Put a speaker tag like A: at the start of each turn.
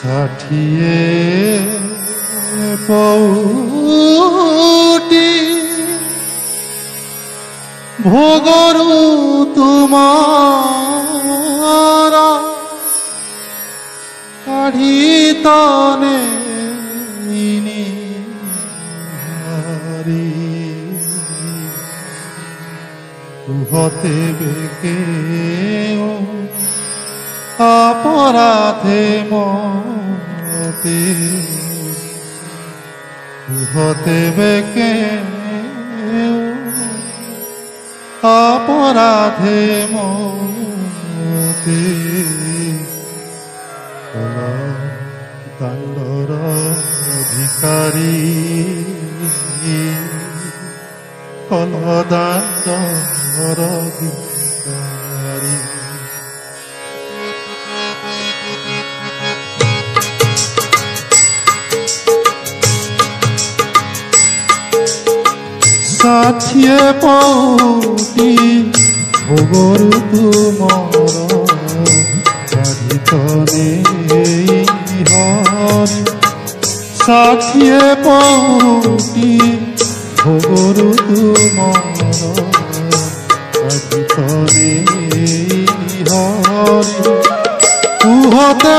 A: ষাঠিয়ে পৌটি ভোগরু তোমার কাঢ়িতনে তুহতে বেকে অপরাধে মতে তুহতে বেকে অপরাধে মতে দাণ্ডর অধিকারী দাণ্ডর অধিকারী ষাঠিয়ে পৌটি ভোগরু তুমর কাঢ়িতনে হরি ষাঠিয়ে পৌটি ভোগরু তুমর কাঢ়িতনে হরি তুহতে